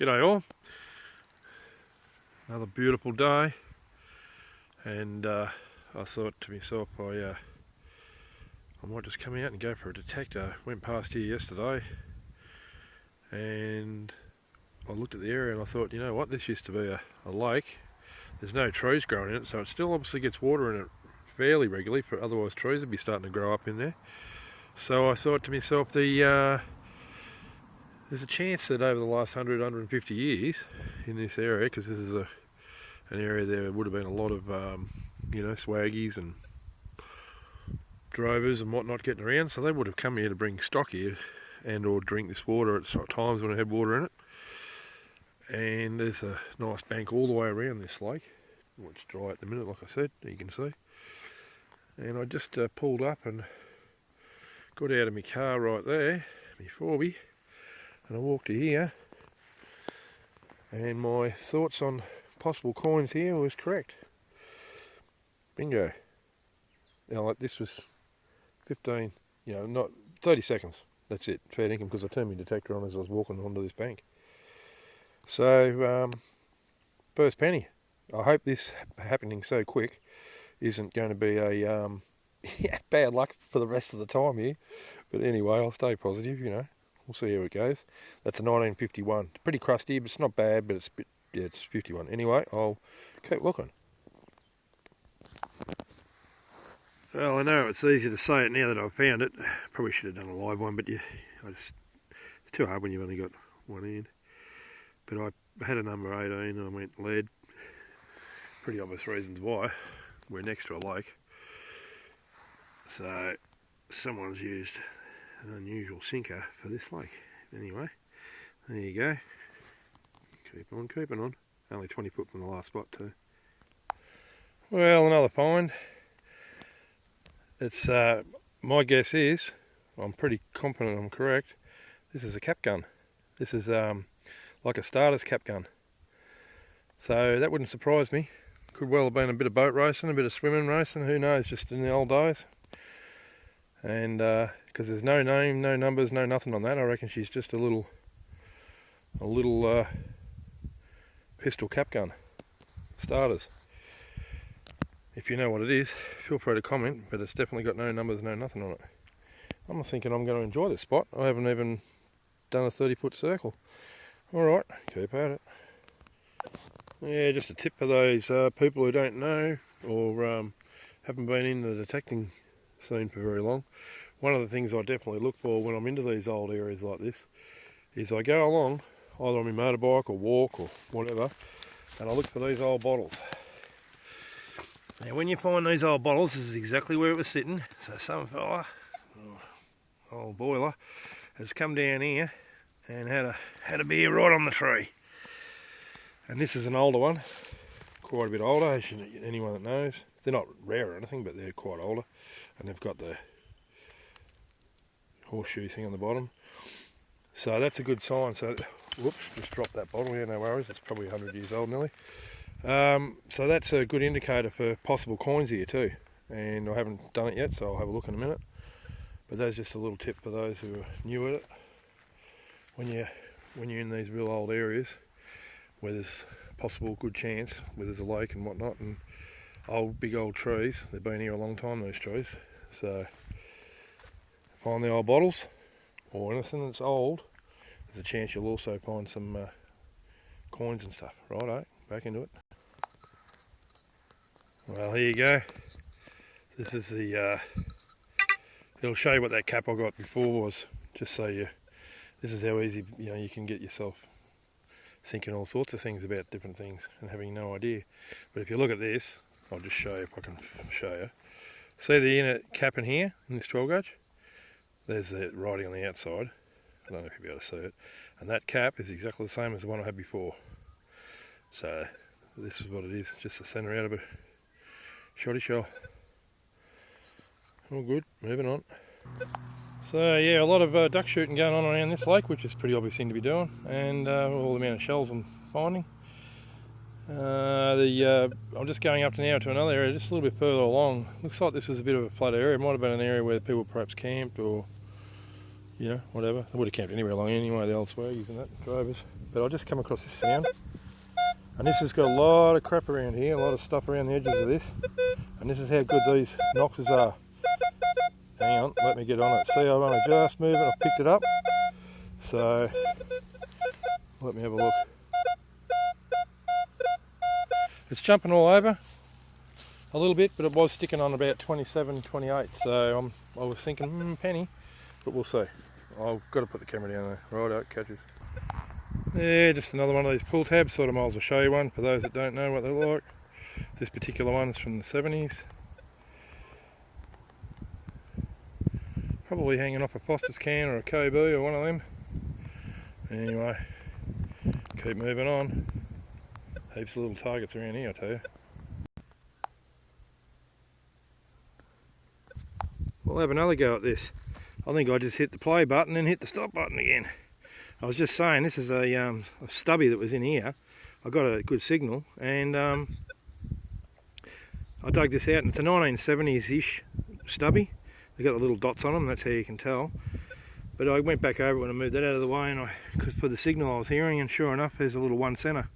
G'day all, another beautiful day, and I thought to myself I might just come out and go for a detector. Went past here yesterday and I looked at the area and I thought, you know what, this used to be a lake. There's no trees growing in it, so it still obviously gets water in it fairly regularly, for otherwise trees would be starting to grow up in there. So I thought to myself, there's a chance that over the last 150 years in this area, because this is an area there would have been a lot of swaggies and drovers and whatnot getting around, so they would have come here to bring stock here and or drink this water at times when it had water in it. And there's a nice bank all the way around this lake. It's dry at the minute, like I said, you can see. And I just pulled up and got out of my car right there, my 4x, and I walked to here, and my thoughts on possible coins here was correct. Bingo. Now, like, this was 15, not 30 seconds. That's it, fair income, because I turned my detector on as I was walking onto this bank. So, first penny. I hope this happening so quick isn't going to be a bad luck for the rest of the time here. But anyway, I'll stay positive, We'll see how it goes. That's a 1951. It's pretty crusty, but it's not bad, but it's 51. Anyway, I'll keep looking. Well, I know it's easy to say it now that I've found it. Probably should have done a live one, but it's too hard when you've only got one hand. But I had a number 18 and I went lead. Pretty obvious reasons why. We're next to a lake. So someone's used an unusual sinker for this lake. Anyway, there you go. Keeping on. Only 20 foot from the last spot too. Well, another find. It's my guess is, I'm pretty confident I'm correct, this is a cap gun. This is like a starter's cap gun. So that wouldn't surprise me. Could well have been a bit of boat racing, a bit of swimming racing, who knows, just in the old days. And because there's no name, no numbers, no nothing on that, I reckon she's just a little pistol cap gun. Starters. If you know what it is, feel free to comment, but it's definitely got no numbers, no nothing on it. I'm thinking I'm going to enjoy this spot. I haven't even done a 30-foot circle. Alright, keep at it. Yeah, just a tip for those people who don't know or haven't been in the detecting scene for very long. One of the things I definitely look for when I'm into these old areas like this is I go along, either on my motorbike or walk or whatever, and I look for these old bottles. Now when you find these old bottles, this is exactly where it was sitting. So some fella, old boiler, has come down here and had a beer right on the tree. And this is an older one, quite a bit older, as anyone that knows. They're not rare or anything, but they're quite older. And they've got the horseshoe thing on the bottom. So that's a good sign. So, whoops, just dropped that bottle. Yeah, no worries, it's probably 100 years old nearly. So that's a good indicator for possible coins here too. And I haven't done it yet, so I'll have a look in a minute. But that's just a little tip for those who are new at it. When you're in these real old areas, where there's possible good chance, where there's a lake and whatnot, and big old trees. They've been here a long time, those trees. So find the old bottles or anything that's old. There's a chance you'll also find some coins and stuff. Righto, back into it. Well, here you go. This is the. It'll show you what that cap I got before was. Just so this is how easy you can get yourself thinking all sorts of things about different things and having no idea. But if you look at this, I'll just show you if I can show you. See the inner cap in here, in this 12 gauge? There's the writing on the outside. I don't know if you'll be able to see it. And that cap is exactly the same as the one I had before. So this is what it is, just the centre out of a shoddy shell. All good, moving on. So yeah, a lot of duck shooting going on around this lake, which is a pretty obvious thing to be doing, and all the amount of shells I'm finding. I'm just going up now to another area, just a little bit further along. Looks like this was a bit of a flat area. It might have been an area where people perhaps camped or you know, whatever. They would have camped anywhere along anyway, the old swaggies and that, drovers. But I just come across this sound. And this has got a lot of crap around here, a lot of stuff around the edges of this. And this is how good these noxes are. Hang on, let me get on it. See, I've only just moved it, I've picked it up. So, let me have a look. It's jumping all over a little bit, but it was sticking on about 27, 28. So I was thinking, penny, but we'll see. I've got to put the camera down there. Right out, catches. Yeah, just another one of these pull tabs. Thought I might as well show you one for those that don't know what they're like. This particular one is from the 70s. Probably hanging off a Foster's can or a KB or one of them. Anyway, keep moving on. Heaps of little targets around here, I tell you. We'll have another go at this. I think I just hit the play button and hit the stop button again. I was just saying, this is a stubby that was in here. I got a good signal, and I dug this out, and it's a 1970s-ish stubby. They got the little dots on them, that's how you can tell. But I went back over it when I moved that out of the way, and because for the signal I was hearing, and sure enough, there's a little 1 center.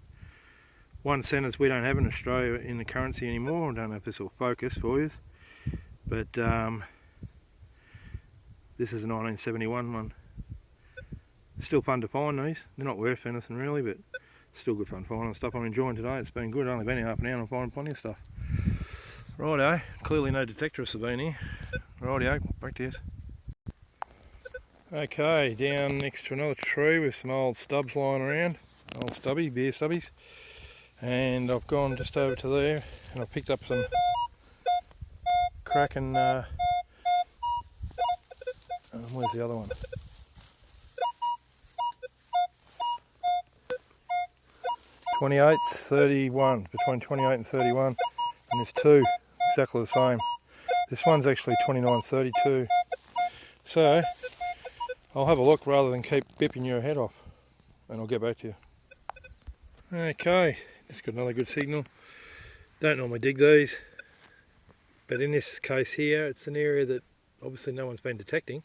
1 centers we don't have in Australia in the currency anymore. I don't know if this will focus for you, but this is a 1971 one. Still fun to find these. They're not worth anything really, but still good fun finding stuff. I'm enjoying today. It's been good. Only been here half an hour and I'm finding plenty of stuff. Righto. Clearly no detectorists have been here. Rightio. Back to you. Okay, down next to another tree with some old stubs lying around. Old stubby, beer stubbies. And I've gone just over to there and I've picked up some cracking. Where's the other one? 28, 31, between 28 and 31, and there's two exactly the same. This one's actually 29, 32. So I'll have a look rather than keep bipping your head off, and I'll get back to you. Okay, just got another good signal. Don't normally dig these, but in this case here, it's an area that obviously no one's been detecting,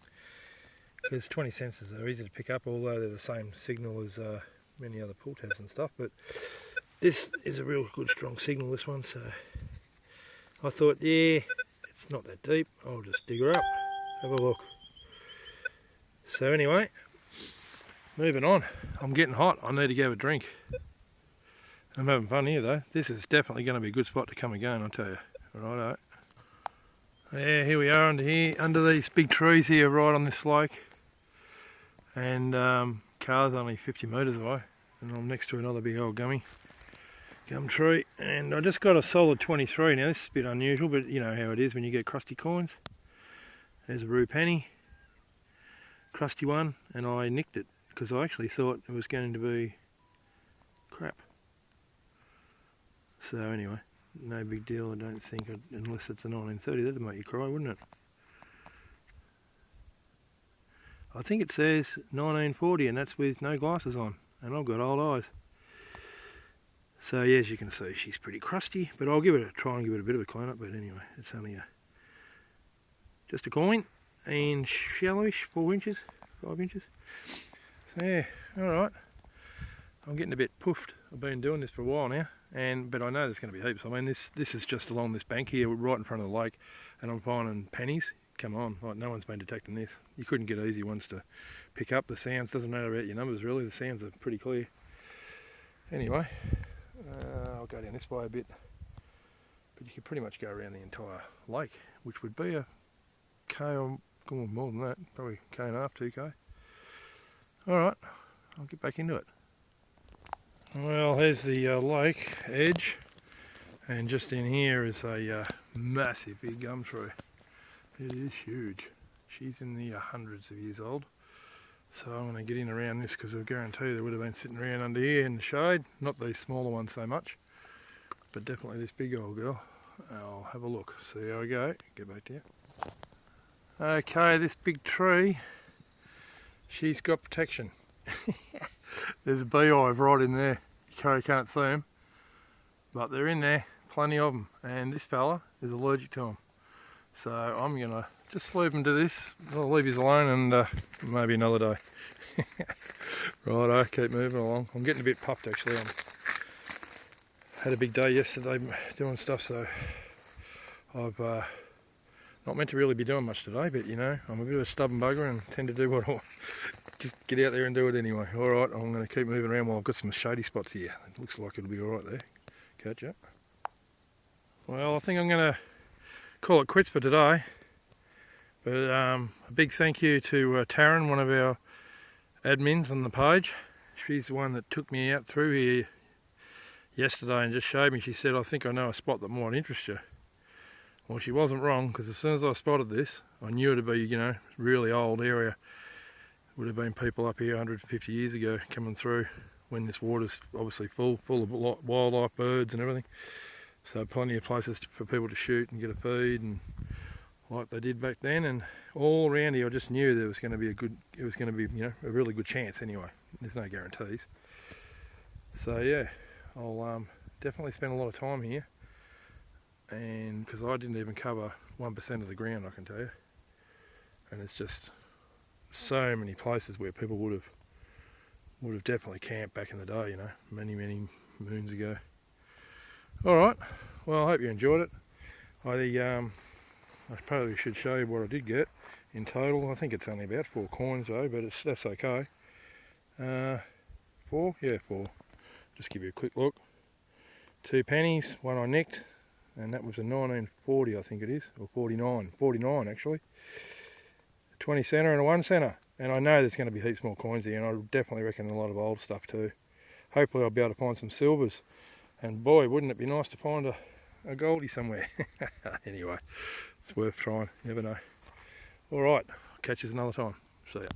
because 20 sensors are easy to pick up, although they're the same signal as many other pull tabs and stuff. But this is a real good strong signal, this one, so I thought, yeah, it's not that deep, I'll just dig her up, have a look. So anyway, moving on. I'm getting hot, I need to go have a drink. I'm having fun here though. This is definitely going to be a good spot to come again, I'll tell you. Righto. Yeah, here we are under here, under these big trees here right on this lake. And car's only 50 metres away, and I'm next to another big old gum tree, and I just got a solid 23. Now this is a bit unusual, but you know how it is when you get crusty coins. There's a rue penny, crusty one, and I nicked it because I actually thought it was going to be crap. So anyway, no big deal, I don't think, unless it's a 1930, that'd make you cry, wouldn't it? I think it says 1940, and that's with no glasses on, and I've got old eyes. So yeah, as you can see, she's pretty crusty, but I'll give it try and give it a bit of a clean up. But anyway, it's only just a coin, and shallowish, 4 inches, 5 inches. So yeah, all right. I'm getting a bit puffed. I've been doing this for a while now, but I know there's going to be heaps. I mean, this is just along this bank here, right in front of the lake, and I'm finding pennies. Come on, like no one's been detecting this. You couldn't get easy ones to pick up. The sounds, doesn't matter about your numbers really, the sounds are pretty clear. Anyway, I'll go down this way a bit, but you could pretty much go around the entire lake, which would be a K or more than that, probably K and a half, 2K. Alright, I'll get back into it. Well, here's the lake edge, and just in here is a massive big gum tree. It is huge. She's in the hundreds of years old. So I'm going to get in around this because I guarantee they would have been sitting around under here in the shade. Not these smaller ones so much, but definitely this big old girl. I'll have a look, see how I go, get back to you. Okay, this big tree, she's got protection. There's a beehive right in there. You can't see them, but they're in there, plenty of them. And this fella is allergic to them. So I'm going to just leave him to this. I'll leave his alone and maybe another day. Righto, keep moving along. I'm getting a bit puffed actually. I had a big day yesterday doing stuff, so I've not meant to really be doing much today, but you know, I'm a bit of a stubborn bugger and tend to do what I want. Just get out there and do it anyway. Alright, I'm going to keep moving around while I've got some shady spots here. It looks like it'll be alright there. Catch up. Well, I think I'm going to call it quits for today. But a big thank you to Taryn, one of our admins on the page. She's the one that took me out through here yesterday and just showed me. She said, I think I know a spot that might interest you. Well, she wasn't wrong, because as soon as I spotted this, I knew it'd be, you know, really old area. Would have been people up here 150 years ago coming through when this water's obviously full of wildlife, birds and everything. So plenty of places for people to shoot and get a feed and like they did back then. And all around here, I just knew there was going to be you know, a really good chance anyway. There's no guarantees. So yeah, I'll definitely spend a lot of time here. And because I didn't even cover 1% of the ground, I can tell you. And it's just so many places where people would have definitely camped back in the day, you know, many moons ago. Alright, well I hope you enjoyed it. I probably should show you what I did get in total. I think it's only about 4 coins though, but that's okay. 4? Yeah, 4. Just give you a quick look. 2 pennies, one I nicked, and that was a 1940 I think it is, or 49 actually. 20 centre and a 1 centre, and I know there's going to be heaps more coins here, and I definitely reckon a lot of old stuff too. Hopefully I'll be able to find some silvers, and boy wouldn't it be nice to find a goldie somewhere. Anyway, it's worth trying, you never know. Alright, catch you another time. See ya.